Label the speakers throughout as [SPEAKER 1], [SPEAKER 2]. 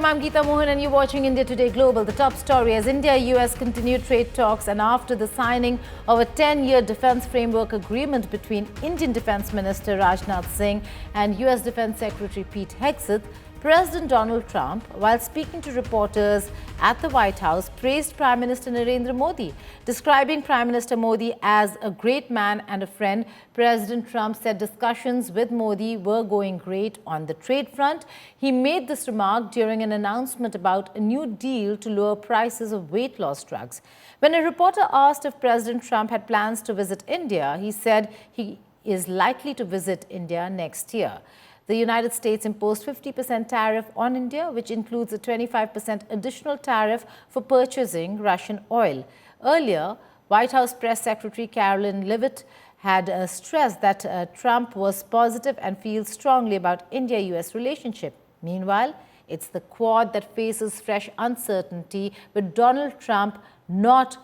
[SPEAKER 1] I'm Geeta Mohan and you're watching India Today Global. The top story as India-US continue trade talks and after the signing of a 10-year defense framework agreement between Indian Defense Minister Rajnath Singh and US Defense Secretary Pete Hegseth, President Donald Trump, while speaking to reporters at the White House, praised Prime Minister Narendra Modi. Describing Prime Minister Modi as a great man and a friend, President Trump said discussions with Modi were going great on the trade front. He made this remark during an announcement about a new deal to lower prices of weight loss drugs. When a reporter asked if President Trump had plans to visit India, he said he is likely to visit India next year. The United States imposed 50% tariff on India, which includes a 25% additional tariff for purchasing Russian oil. Earlier, White House Press Secretary Caroline Leavitt had stressed that Trump was positive and feels strongly about India-US relationship. Meanwhile, it's the Quad that faces fresh uncertainty, with Donald Trump not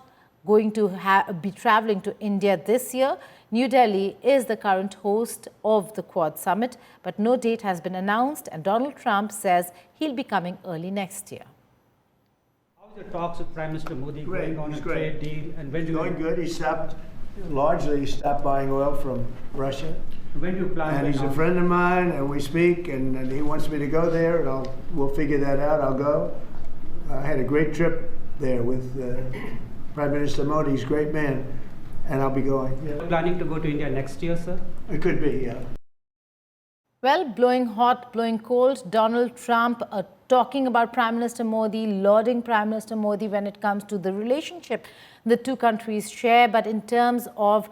[SPEAKER 1] going to be traveling to India this year. New Delhi is the current host of the Quad summit, but no date has been announced, and Donald Trump says he'll be coming early next year.
[SPEAKER 2] How's the talks with Prime Minister Modi going on a trade deal? And when
[SPEAKER 3] going good. He largely stopped buying oil from Russia.
[SPEAKER 2] When do you plan?
[SPEAKER 3] And he's a friend of mine, and we speak, and he wants me to go there, and we'll figure that out. I'll go. I had a great trip there with Prime Minister Modi. He's a great man. And I'll be going. Yeah.
[SPEAKER 2] Planning to go to India next year, sir?
[SPEAKER 3] It could be, yeah.
[SPEAKER 1] Well, blowing hot, blowing cold, Donald Trump talking about Prime Minister Modi, lauding Prime Minister Modi when it comes to the relationship the two countries share. But in terms of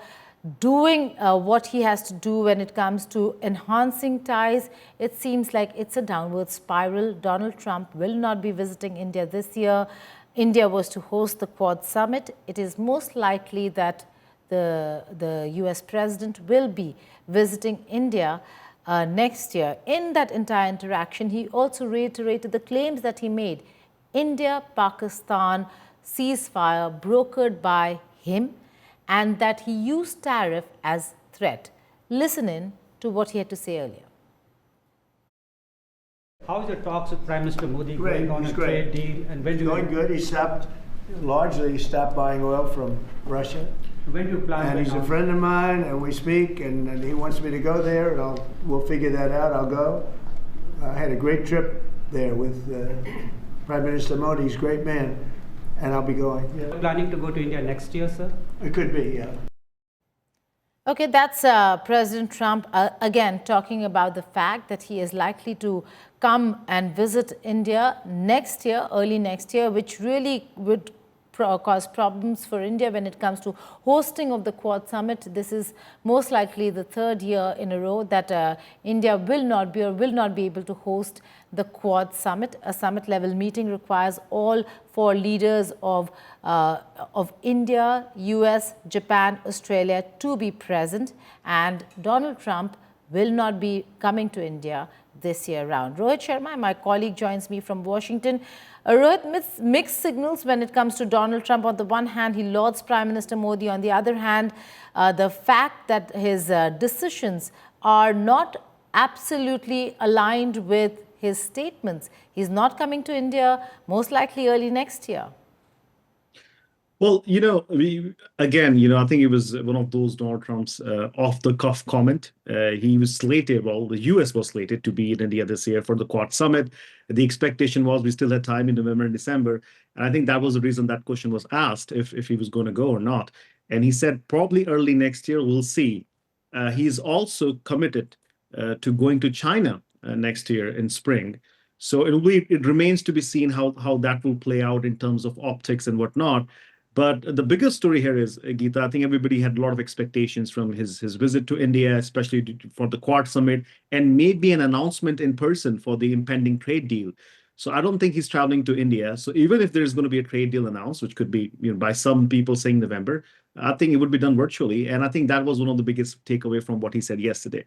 [SPEAKER 1] doing what he has to do when it comes to enhancing ties, it seems like it's a downward spiral. Donald Trump will not be visiting India this year. India was to host the Quad summit. It is most likely that the US president will be visiting India next year. In that entire interaction, he also reiterated the claims that he made. India-Pakistan ceasefire brokered by him, and that he used tariff as threat. Listen in to what he had to say earlier.
[SPEAKER 2] How's the talks with Prime Minister Modi going on a trade deal? And when do
[SPEAKER 3] going good. He largely stopped buying oil from Russia.
[SPEAKER 2] When do you plan?
[SPEAKER 3] And he's a friend of mine, and we speak, and he wants me to go there, and we'll figure that out. I'll go. I had a great trip there with Prime Minister Modi. He's a great man, and I'll be going. Yeah.
[SPEAKER 2] Planning to go to India next year, sir?
[SPEAKER 3] It could be, yeah.
[SPEAKER 1] Okay, that's President Trump again talking about the fact that he is likely to come and visit India next year, early next year, which really would cause problems for India when it comes to hosting of the Quad summit. This is most likely the third year in a row that India will not be able to host the Quad summit. A summit level meeting requires all four leaders of India, US, Japan, Australia to be present, and Donald Trump will not be coming to India this year round. Rohit Sharma, my colleague, joins me from Washington. Rohit, mixed signals when it comes to Donald Trump. On the one hand, he lauds Prime Minister Modi. On the other hand, the fact that his decisions are not absolutely aligned with his statements. He's not coming to India, most likely early next year.
[SPEAKER 4] Well, I think it was one of those Donald Trump's off-the-cuff comment. He was slated, the US was slated to be in India this year for the Quad summit. The expectation was we still had time in November and December. And I think that was the reason that question was asked, if he was going to go or not. And he said probably early next year, we'll see. He's also committed to going to China next year in spring. So it remains to be seen how that will play out in terms of optics and whatnot. But the biggest story here is, Geeta, I think everybody had a lot of expectations from his visit to India, especially for the Quad summit, and maybe an announcement in person for the impending trade deal. So I don't think he's traveling to India. So even if there's going to be a trade deal announced, which could be by some people saying November, I think it would be done virtually. And I think that was one of the biggest takeaway from what he said yesterday.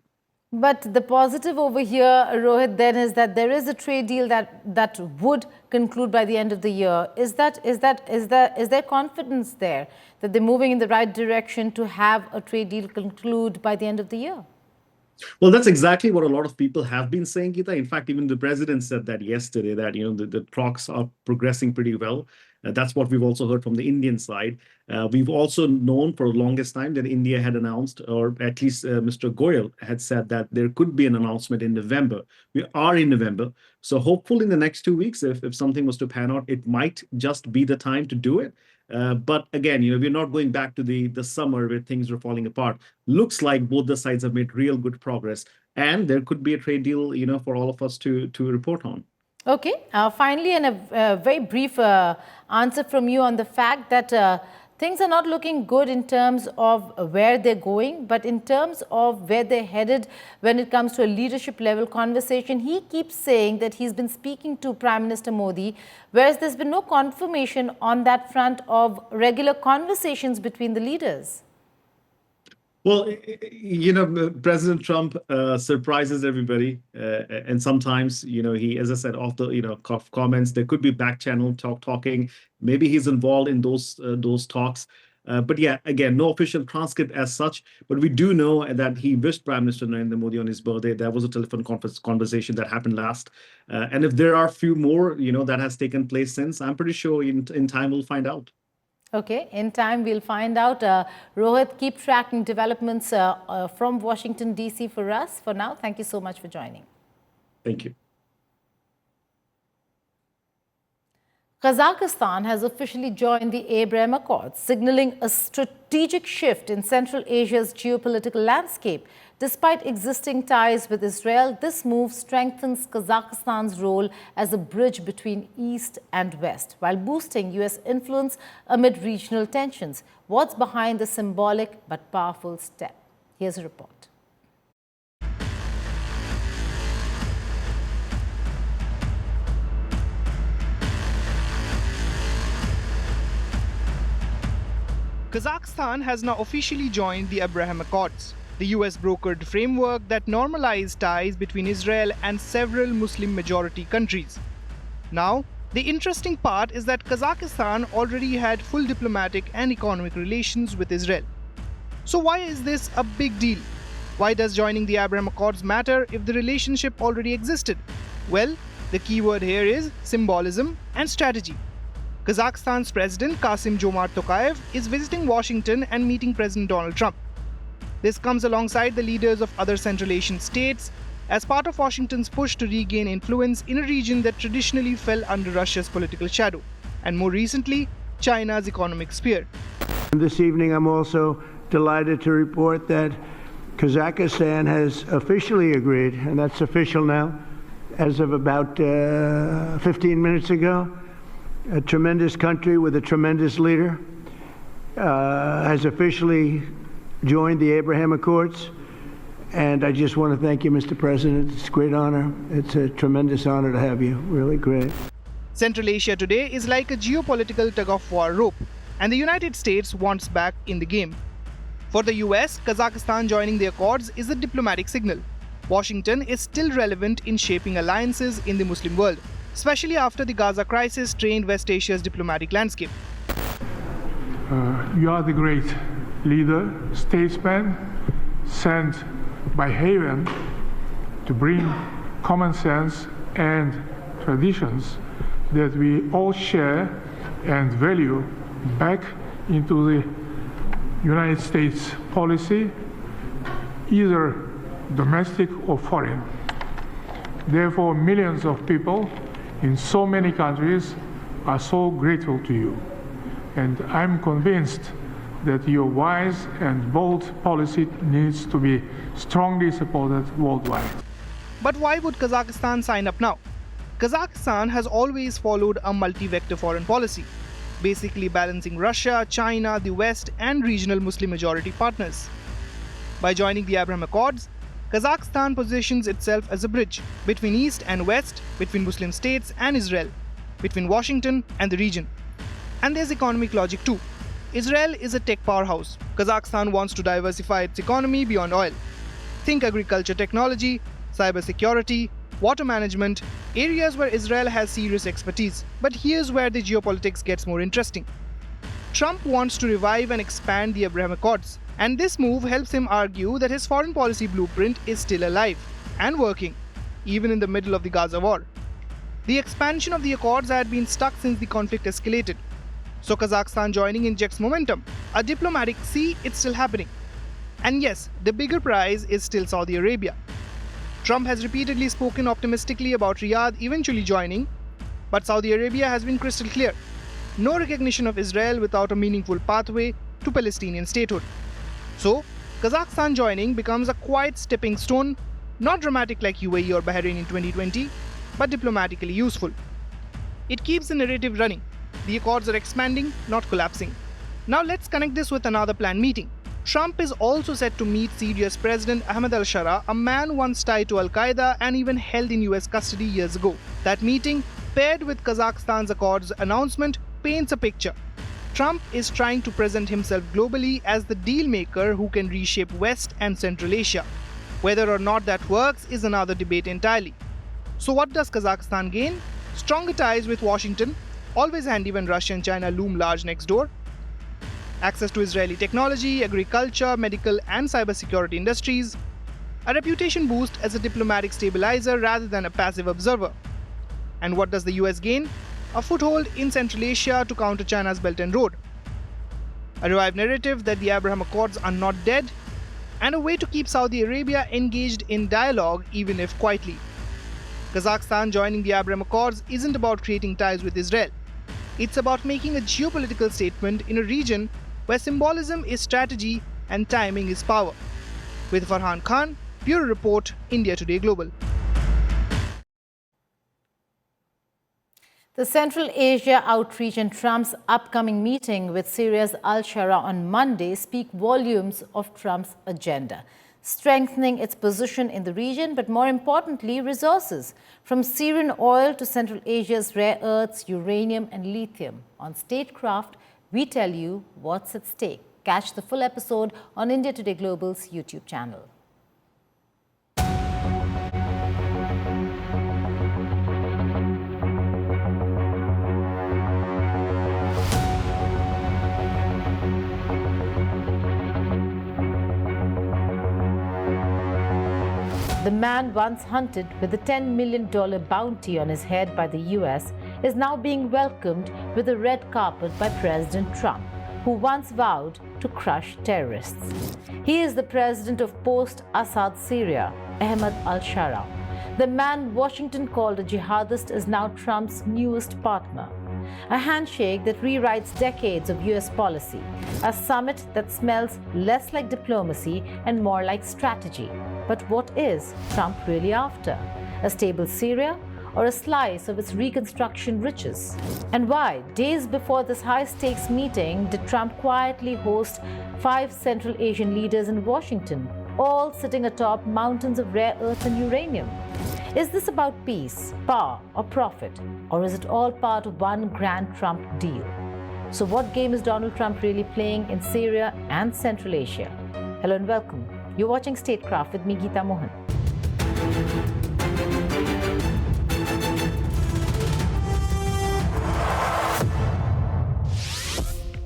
[SPEAKER 1] But the positive over here, Rohit, then is that there is a trade deal that would conclude by the end of the year. Is there confidence there that they're moving in the right direction to have a trade deal conclude by the end of the year?
[SPEAKER 4] Well, that's exactly what a lot of people have been saying, Geeta. In fact, even the president said that yesterday, that the talks are progressing pretty well. That's what we've also heard from the Indian side. We've also known for the longest time that India had announced, or at least Mr. Goyal had said that there could be an announcement in November. We are in November. So hopefully in the next 2 weeks, if something was to pan out, it might just be the time to do it. But again, we're not going back to the summer where things were falling apart. Looks like both the sides have made real good progress, and there could be a trade deal, for all of us to report on.
[SPEAKER 1] Okay. Finally, and a very brief answer from you on the fact that things are not looking good in terms of where they're going, but in terms of where they're headed when it comes to a leadership level conversation. He keeps saying that he's been speaking to Prime Minister Modi, whereas there's been no confirmation on that front of regular conversations between the leaders.
[SPEAKER 4] Well, President Trump surprises everybody, and sometimes, he, as I said, off the comments, there could be back channel talking. Maybe he's involved in those talks, but yeah, again, no official transcript as such. But we do know that he wished Prime Minister Narendra Modi on his birthday. There was a telephone conversation that happened last, and if there are a few more, that has taken place since, I'm pretty sure in time we'll find out.
[SPEAKER 1] Okay, in time we'll find out. Rohit, keep tracking developments from Washington, D.C. for us. For now, thank you so much for joining.
[SPEAKER 4] Thank you.
[SPEAKER 1] Kazakhstan has officially joined the Abraham Accords, signaling a strategic shift in Central Asia's geopolitical landscape. Despite existing ties with Israel, this move strengthens Kazakhstan's role as a bridge between East and West, while boosting U.S. influence amid regional tensions. What's behind the symbolic but powerful step? Here's a report.
[SPEAKER 5] Kazakhstan has now officially joined the Abraham Accords, the US-brokered framework that normalized ties between Israel and several Muslim-majority countries. Now, the interesting part is that Kazakhstan already had full diplomatic and economic relations with Israel. So why is this a big deal? Why does joining the Abraham Accords matter if the relationship already existed? Well, the key word here is symbolism and strategy. Kazakhstan's President Kassym-Jomart Tokayev is visiting Washington and meeting President Donald Trump. This comes alongside the leaders of other Central Asian states as part of Washington's push to regain influence in a region that traditionally fell under Russia's political shadow, and more recently, China's economic sphere.
[SPEAKER 3] This evening, I'm also delighted to report that Kazakhstan has officially agreed, and that's official now, as of about 15 minutes ago. A tremendous country with a tremendous leader has officially joined the Abraham Accords. And I just want to thank you, Mr. President. It's a great honor. It's a tremendous honor to have you. Really great.
[SPEAKER 5] Central Asia today is like a geopolitical tug-of-war rope, and the United States wants back in the game. For the US, Kazakhstan joining the Accords is a diplomatic signal. Washington is still relevant in shaping alliances in the Muslim world, especially after the Gaza crisis strained West Asia's diplomatic landscape.
[SPEAKER 6] You are the great leader, statesman, sent by heaven to bring common sense and traditions that we all share and value back into the United States policy, either domestic or foreign. Therefore, millions of people in so many countries are so grateful to you. And I'm convinced that your wise and bold policy needs to be strongly supported worldwide.
[SPEAKER 5] But why would Kazakhstan sign up now? Kazakhstan has always followed a multi-vector foreign policy, basically balancing Russia, China, the West, and regional Muslim-majority partners. By joining the Abraham Accords, Kazakhstan positions itself as a bridge between East and West, between Muslim states and Israel, between Washington and the region. And there's economic logic too. Israel is a tech powerhouse. Kazakhstan wants to diversify its economy beyond oil. Think agriculture technology, cybersecurity, water management, areas where Israel has serious expertise. But here's where the geopolitics gets more interesting. Trump wants to revive and expand the Abraham Accords, And this move helps him argue that his foreign policy blueprint is still alive and working, even in the middle of the Gaza war. The expansion of the Accords had been stuck since the conflict escalated. So Kazakhstan joining injects momentum. A diplomatic see, it's still happening. And yes, the bigger prize is still Saudi Arabia. Trump has repeatedly spoken optimistically about Riyadh eventually joining, but Saudi Arabia has been crystal clear. No recognition of Israel without a meaningful pathway to Palestinian statehood. So, Kazakhstan joining becomes a quiet stepping stone, not dramatic like UAE or Bahrain in 2020, but diplomatically useful. It keeps the narrative running. The Accords are expanding, not collapsing. Now let's connect this with another planned meeting. Trump is also set to meet Syria's President Ahmed al-Shara, a man once tied to Al-Qaeda and even held in US custody years ago. That meeting, paired with Kazakhstan's Accords announcement, paints a picture. Trump is trying to present himself globally as the deal maker who can reshape West and Central Asia. Whether or not that works is another debate entirely. So what does Kazakhstan gain? Stronger ties with Washington, always handy when Russia and China loom large next door. Access to Israeli technology, agriculture, medical and cybersecurity industries. A reputation boost as a diplomatic stabilizer rather than a passive observer. And what does the US gain? A foothold in Central Asia to counter China's Belt and Road. A revived narrative that the Abraham Accords are not dead, and a way to keep Saudi Arabia engaged in dialogue even if quietly. Kazakhstan joining the Abraham Accords isn't about creating ties with Israel. It's about making a geopolitical statement in a region where symbolism is strategy and timing is power. With Farhan Khan, Bureau Report, India Today Global.
[SPEAKER 1] The Central Asia outreach and Trump's upcoming meeting with Syria's al-Shara on Monday speak volumes of Trump's agenda, strengthening its position in the region, but more importantly, resources, from Syrian oil to Central Asia's rare earths, uranium and lithium. On Statecraft, we tell you what's at stake. Catch the full episode on India Today Global's YouTube channel. The man once hunted with a $10 million bounty on his head by the US is now being welcomed with a red carpet by President Trump, who once vowed to crush terrorists. He is the president of post-Assad Syria, Ahmed al-Shara. The man Washington called a jihadist is now Trump's newest partner. A handshake that rewrites decades of US policy, a summit that smells less like diplomacy and more like strategy. But what is Trump really after? A stable Syria or a slice of its reconstruction riches? And why, days before this high-stakes meeting, did Trump quietly host 5 Central Asian leaders in Washington, all sitting atop mountains of rare earth and uranium? Is this about peace, power, or profit? Or is it all part of one grand Trump deal? So what game is Donald Trump really playing in Syria and Central Asia? Hello and welcome. You're watching Statecraft with me, Geeta Mohan.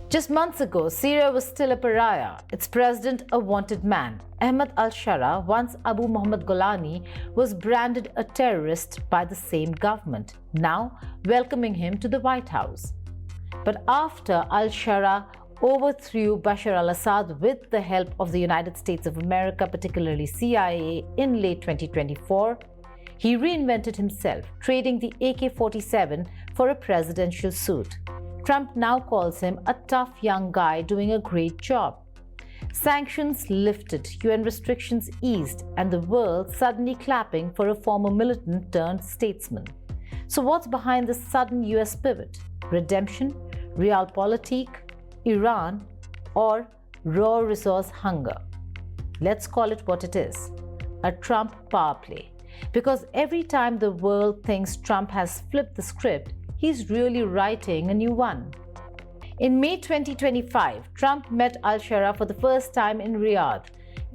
[SPEAKER 1] Just months ago, Syria was still a pariah, its president a wanted man. Ahmed al-Shara, once Abu Muhammad Golani, was branded a terrorist by the same government, now welcoming him to the White House. But after al-Shara overthrew Bashar al-Assad with the help of the United States of America, particularly CIA, in late 2024, he reinvented himself, trading the AK-47 for a presidential suit. Trump now calls him a tough young guy doing a great job. Sanctions lifted, UN restrictions eased, and the world suddenly clapping for a former militant turned statesman. So what's behind this sudden US pivot? Redemption, realpolitik, Iran, or raw resource hunger? Let's call it what it is, a Trump power play. Because every time the world thinks Trump has flipped the script, he's really writing a new one. In May 2025, Trump met al-Shara for the first time in Riyadh.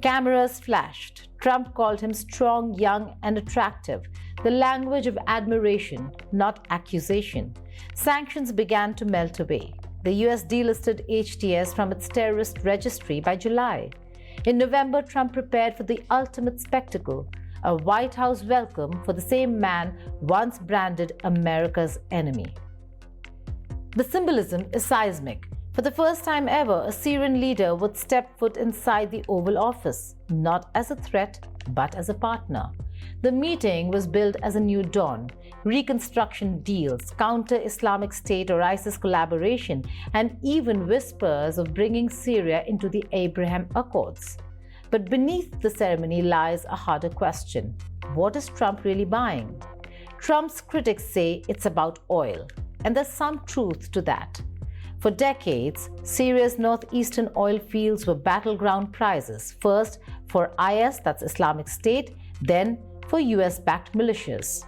[SPEAKER 1] Cameras flashed. Trump called him strong, young, and attractive, the language of admiration, not accusation. Sanctions began to melt away. the US delisted HTS from its terrorist registry by July. In November, Trump prepared for the ultimate spectacle, a White House welcome for the same man once branded America's enemy. The symbolism is seismic. For the first time ever, a Syrian leader would step foot inside the Oval Office, not as a threat, but as a partner. The meeting was billed as a new dawn: reconstruction deals, counter-Islamic State or ISIS collaboration, and even whispers of bringing Syria into the Abraham Accords. But beneath the ceremony lies a harder question. What is Trump really buying? Trump's critics say it's about oil, and there's some truth to that. For decades, Syria's northeastern oil fields were battleground prizes, first for IS, that's Islamic State, then for US-backed militias.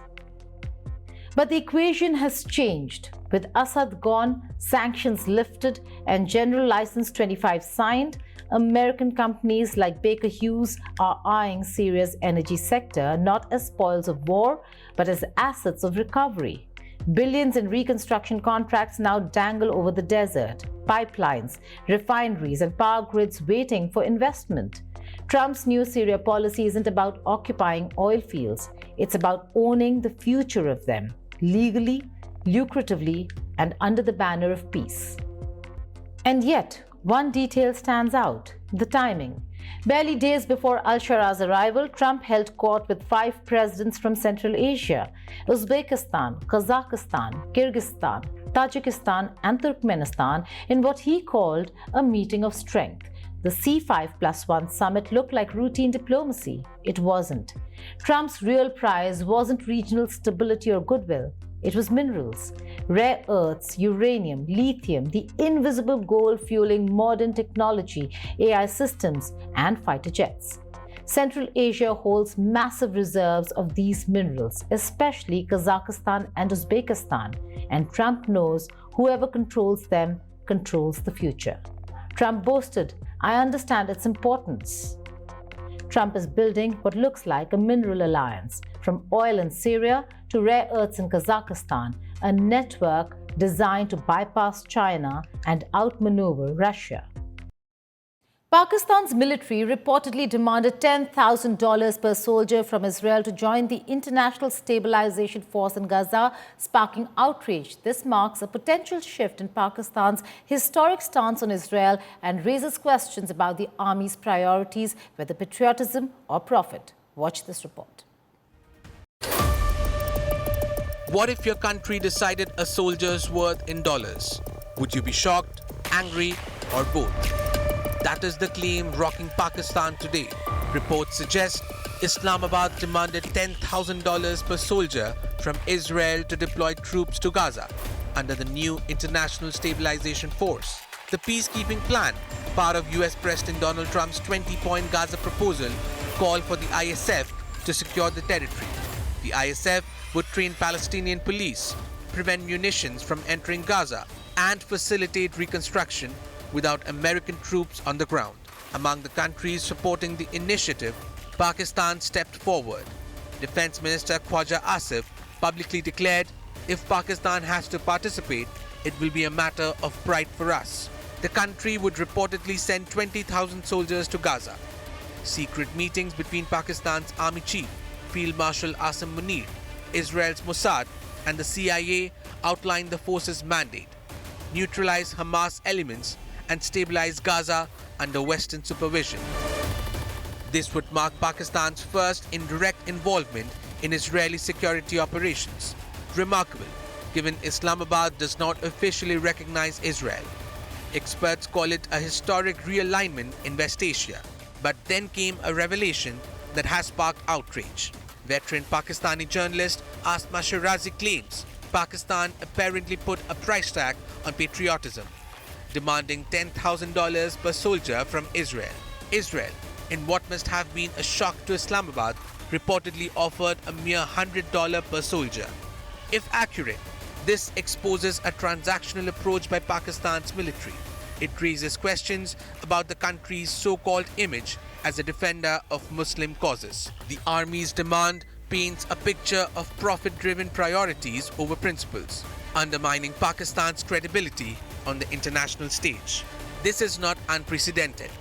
[SPEAKER 1] But the equation has changed. With Assad gone, sanctions lifted, and General License 25 signed, American companies like Baker Hughes are eyeing Syria's energy sector not as spoils of war, but as assets of recovery. Billions in reconstruction contracts now dangle over the desert, pipelines, refineries, and power grids waiting for investment. Trump's new Syria policy isn't about occupying oil fields. It's about owning the future of them, legally, lucratively, and under the banner of peace. And yet, one detail stands out: the timing. Barely days before al-Sharra's arrival, Trump held court with 5 presidents from Central Asia: Uzbekistan, Kazakhstan, Kyrgyzstan, Tajikistan, and Turkmenistan, in what he called a meeting of strength. The C5+1 summit looked like routine diplomacy. It wasn't. Trump's real prize wasn't regional stability or goodwill. It was minerals, rare earths, uranium, lithium, the invisible gold fueling modern technology, AI systems, and fighter jets. Central Asia holds massive reserves of these minerals, especially Kazakhstan and Uzbekistan, and Trump knows whoever controls them controls the future. Trump boasted, "I understand its importance." Trump is building what looks like a mineral alliance, from oil in Syria to rare earths in Kazakhstan, a network designed to bypass China and outmaneuver Russia. Pakistan's military reportedly demanded $10,000 per soldier from Israel to join the International Stabilization Force in Gaza, sparking outrage. This marks a potential shift in Pakistan's historic stance on Israel and raises questions about the army's priorities, whether patriotism or profit. Watch this report.
[SPEAKER 7] What if your country decided a soldier's worth in dollars? Would you be shocked, angry, or both? That is the claim rocking Pakistan today. Reports suggest Islamabad demanded $10,000 per soldier from Israel to deploy troops to Gaza under the new International Stabilization Force. The peacekeeping plan, part of US President Donald Trump's 20-point Gaza proposal, called for the ISF to secure the territory. The ISF would train Palestinian police, prevent munitions from entering Gaza, and facilitate reconstruction without American troops on the ground. Among the countries supporting the initiative, Pakistan stepped forward. Defense Minister Khwaja Asif publicly declared, "If Pakistan has to participate, it will be a matter of pride for us." The country would reportedly send 20,000 soldiers to Gaza. Secret meetings between Pakistan's Army Chief, Field Marshal Asim Munir, Israel's Mossad, and the CIA outlined the force's mandate: neutralize Hamas elements and stabilize Gaza under Western supervision. This would mark Pakistan's first indirect involvement in Israeli security operations. Remarkable, given Islamabad does not officially recognize Israel. Experts call it a historic realignment in West Asia. But then came a revelation that has sparked outrage. Veteran Pakistani journalist Asma Shirazi claims Pakistan apparently put a price tag on patriotism, demanding $10,000 per soldier from Israel. Israel, in what must have been a shock to Islamabad, reportedly offered a mere $100 per soldier. If accurate, this exposes a transactional approach by Pakistan's military. It raises questions about the country's so-called image as a defender of Muslim causes. The army's demand paints a picture of profit-driven priorities over principles, undermining Pakistan's credibility on the international stage. This is not unprecedented.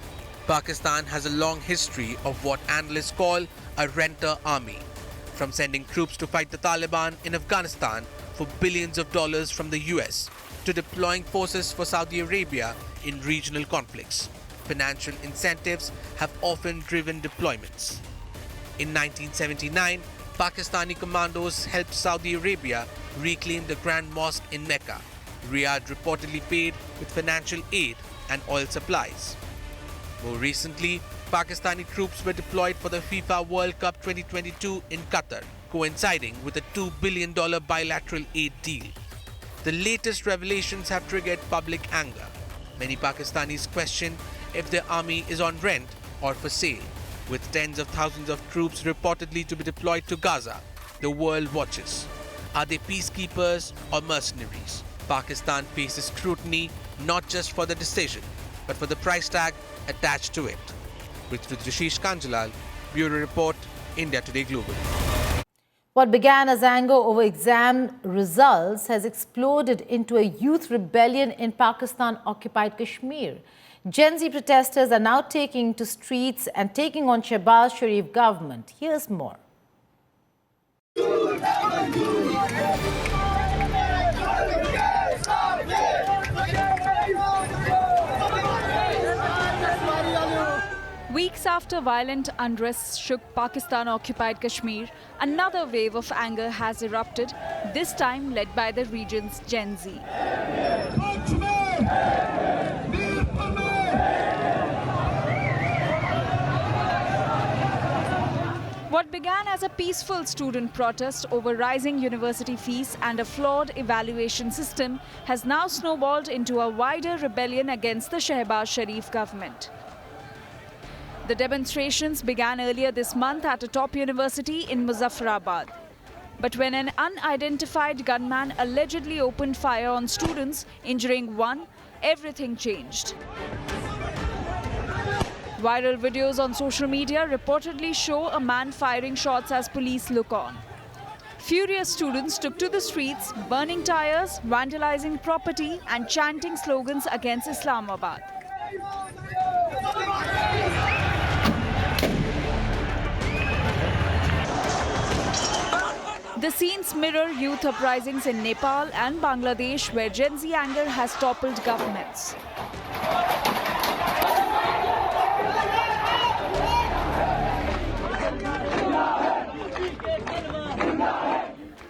[SPEAKER 7] Pakistan has a long history of what analysts call a renter army, from sending troops to fight the Taliban in Afghanistan for billions of dollars from the US to deploying forces for Saudi Arabia in regional conflicts. Financial incentives have often driven deployments. In 1979, Pakistani commandos helped Saudi Arabia reclaim the Grand Mosque in Mecca. Riyadh reportedly paid with financial aid and oil supplies. More recently, Pakistani troops were deployed for the FIFA World Cup 2022 in Qatar, coinciding with a $2 billion bilateral aid deal. The latest revelations have triggered public anger. Many Pakistanis question if their army is on rent or for sale. With tens of thousands of troops reportedly to be deployed to Gaza, the world watches. Are they peacekeepers or mercenaries? Pakistan faces scrutiny not just for the decision, but for the price tag attached to it. With Rashish Kanjalal, Bureau Report, India Today Global.
[SPEAKER 1] What began as anger over exam results has exploded into a youth rebellion in Pakistan-occupied Kashmir. Gen Z protesters are now taking to streets and taking on Shehbaz Sharif government. Here's more.
[SPEAKER 8] Weeks after violent unrest shook Pakistan-occupied Kashmir, another wave of anger has erupted, this time led by the region's Gen Z. What began as a peaceful student protest over rising university fees and a flawed evaluation system has now snowballed into a wider rebellion against the Shehbaz Sharif government. The demonstrations began earlier this month at a top university in Muzaffarabad. But when an unidentified gunman allegedly opened fire on students, injuring one, everything changed. Viral videos on social media reportedly show a man firing shots as police look on. Furious students took to the streets, burning tires, vandalizing property and chanting slogans against Islamabad. The scenes mirror youth uprisings in Nepal and Bangladesh, where Gen Z anger has toppled governments.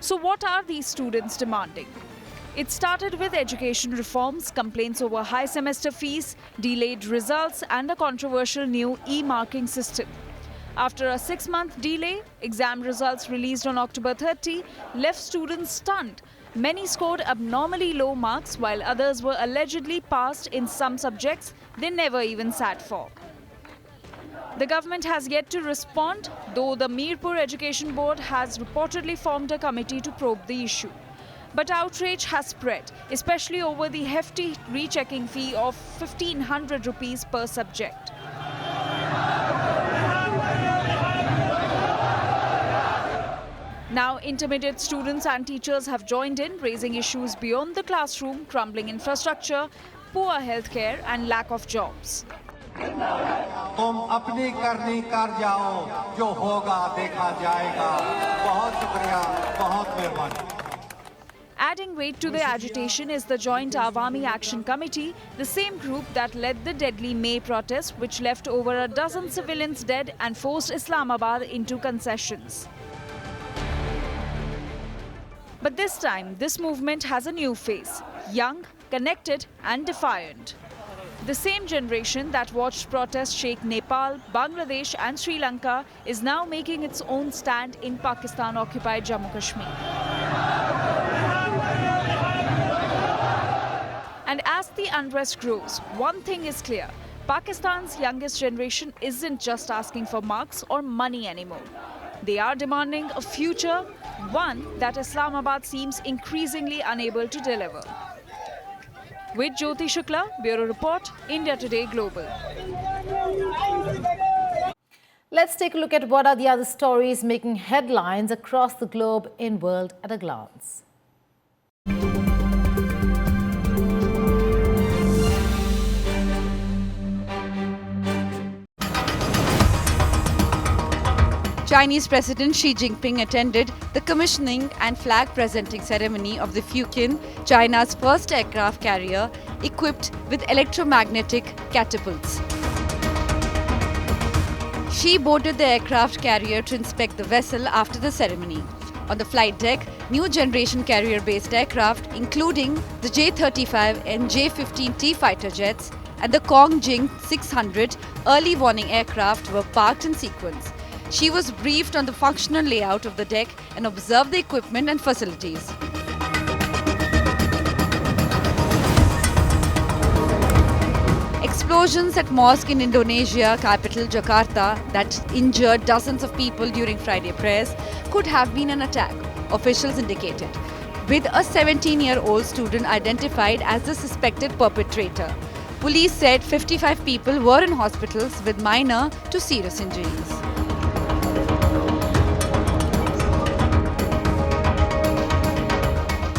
[SPEAKER 8] So what are these students demanding? It started with education reforms, complaints over high semester fees, delayed results and a controversial new e-marking system. After a 6-month delay, exam results released on October 30 left students stunned. Many scored abnormally low marks, while others were allegedly passed in some subjects they never even sat for. The government has yet to respond, though the Mirpur Education Board has reportedly formed a committee to probe the issue. But outrage has spread, especially over the hefty rechecking fee of 1,500 rupees per subject. Now, intermediate students and teachers have joined in, raising issues beyond the classroom: crumbling infrastructure, poor healthcare and lack of jobs. Adding weight to the agitation is the Joint Awami Action Committee, the same group that led the deadly May protest, which left over a dozen civilians dead and forced Islamabad into concessions. But this time, this movement has a new face: young, connected and defiant. The same generation that watched protests shake Nepal, Bangladesh and Sri Lanka is now making its own stand in Pakistan-occupied Jammu Kashmir. And as the unrest grows, one thing is clear: Pakistan's youngest generation isn't just asking for marks or money anymore. They are demanding a future, one that Islamabad seems increasingly unable to deliver. With Jyoti Shukla, Bureau Report, India Today Global.
[SPEAKER 1] Let's take a look at what are the other stories making headlines across the globe in World at a Glance.
[SPEAKER 9] Chinese President Xi Jinping attended the commissioning and flag-presenting ceremony of the Fujian, China's first aircraft carrier equipped with electromagnetic catapults. Xi boarded the aircraft carrier to inspect the vessel after the ceremony. On the flight deck, new generation carrier-based aircraft, including the J-35 and J-15T fighter jets and the Kongjing 600 early warning aircraft were parked in sequence. Xi was briefed on the functional layout of the deck and observed the equipment and facilities. Explosions at mosque in Indonesia capital Jakarta that injured dozens of people during Friday prayers could have been an attack, officials indicated, with a 17-year-old student identified as the suspected perpetrator. Police said 55 people were in hospitals with minor to serious injuries.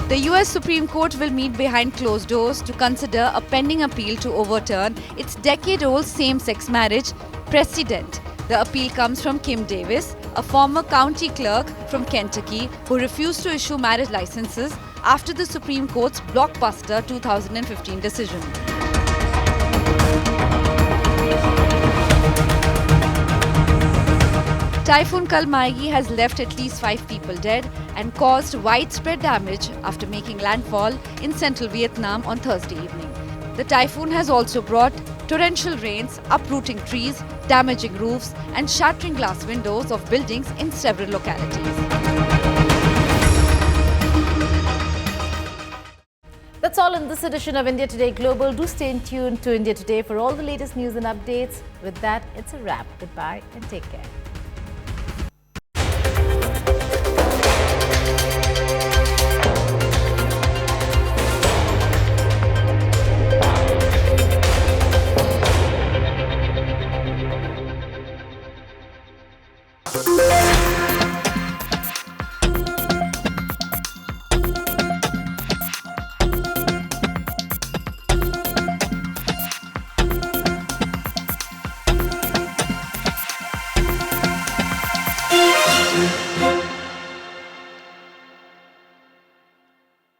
[SPEAKER 9] The US Supreme Court will meet behind closed doors to consider a pending appeal to overturn its decade-old same-sex marriage precedent. The appeal comes from Kim Davis, a former county clerk from Kentucky who refused to issue marriage licenses after the Supreme Court's blockbuster 2015 decision. Typhoon Kalmaigi has left at least 5 people dead and caused widespread damage after making landfall in central Vietnam on Thursday evening. The typhoon has also brought torrential rains, uprooting trees, damaging roofs and shattering glass windows of buildings in several localities.
[SPEAKER 1] That's all in this edition of India Today Global. Do stay tuned to India Today for all the latest news and updates. With that, it's a wrap. Goodbye and take care.